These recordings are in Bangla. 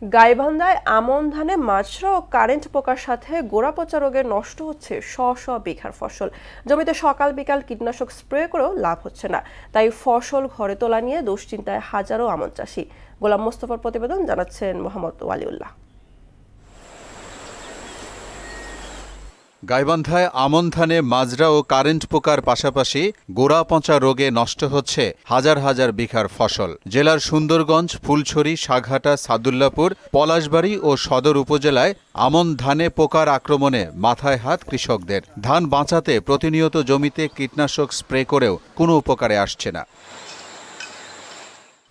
গাইবান্ধায় আমন ধানে মাজরা ও কারেন্ট পোকার সাথে গোড়াপচা রোগে নষ্ট হচ্ছে শ বিঘার ফসল। জমিতে সকাল বিকাল কীটনাশক স্প্রে করেও লাভ হচ্ছে না, তাই ফসল ঘরে তোলা নিয়ে দুশ্চিন্তায় হাজারো আমন চাষি। গোলাম মোস্তফার প্রতিবেদন, জানাচ্ছেন মোহাম্মদ ওয়ালিউল্লাহ। গাইবান্ধায় আমন ধানে মাজরা ও কারেন্ট পোকার পাশাপাশি গোড়া পচা রোগে নষ্ট হচ্ছে হাজার হাজার বিঘার ফসল। জেলার সুন্দরগঞ্জ, ফুলছড়ি, সাঘাটা, সাদুল্লাপুর, পলাশবাড়ী ও সদর উপজেলায় আমন ধানে পোকার আক্রমণে মাথায় হাত কৃষকদের। ধান বাঁচাতে প্রতিনিয়ত জমিতে কীটনাশক স্প্রে করেও কোনো উপকারে আসছে না।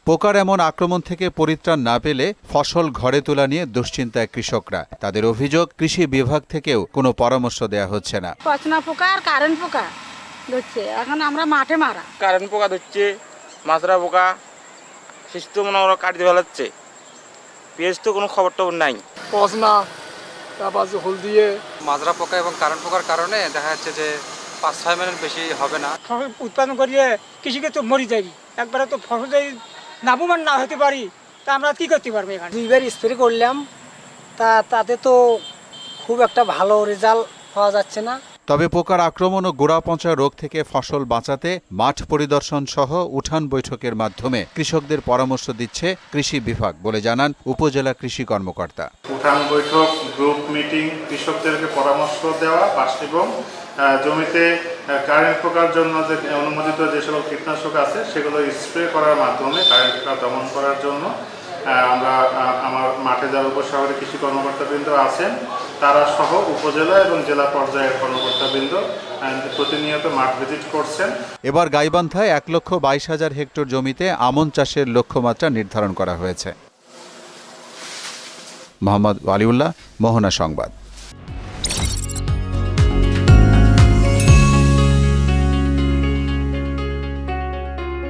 পোকার এমন আক্রমণ থেকে পরিত্রাণ না পেলে ফসল ঘরে তোলা নিয়ে দুশ্চিন্তায় কৃষকরা। তাদের অভিযোগ, কৃষি বিভাগ থেকেও কোনো পরামর্শ দেয়া হচ্ছে না। পচনা পোকা আর কারেন্ট পোকা ধরছে, এখন আমরা মাঠে মারা। কারেন্ট পোকা ধরছে, মাজরা পোকা, শিষ্ট মনে ওরা কাটি ফেলাচ্ছে। পেঁয়াজ তো কোনো খবর টবর নাই। পচনা, তারপর হল দিয়ে মাজরা পোকা এবং কারেন্ট পোকার কারণে দেখা যাচ্ছে যে 5-6 মিনিট বেশি হবে না। ফসল উৎপাদন করিয়ে কৃষিকে তো মরি যাই, একবারে তো ফসল যদি লাভবান না হতে পারি তা আমরা কি করতে পারবো? এখানে 2বার স্প্রে করলাম, তাতে তো খুব একটা ভালো রেজাল্ট পাওয়া যাচ্ছে না। তবে পোকার আক্রমণ ও গোড়া পচা রোগ থেকে ফসল বাঁচাতে মাঠ পরিদর্শন সহ উঠান বৈঠকের মাধ্যমে কৃষকদের পরামর্শ দিচ্ছে কৃষি বিভাগ বলে জানান উপজেলা কৃষি কর্মকর্তা। উঠান বৈঠক, গ্রুপ মিটিং, কৃষকদেরকে পরামর্শ দেওয়া এবং জমিতে কারেন্ট পোকার জন্য যে অনুমোদিত যে সকল কীটনাশক আছে সেগুলো স্প্রে করার মাধ্যমে কারেন্ট পোকা দমন করার জন্য আমরা আমার মাঠে যারা উপশহরে কৃষি কর্মকর্তাবৃন্দ আছেন তারা সহ উপজেলা এবং জেলা পর্যায়ের কর্মকর্তাবৃন্দ প্রতিনিয়ত মাঠ ভিজিট করছেন। এবার গাইবান্ধায় 1,22,000 হেক্টর জমিতে আমন চাষের লক্ষ্যমাত্রা নির্ধারণ করা হয়েছে। মোহাম্মদ ওয়ালিউল্লাহ, মোহনা সংবাদ।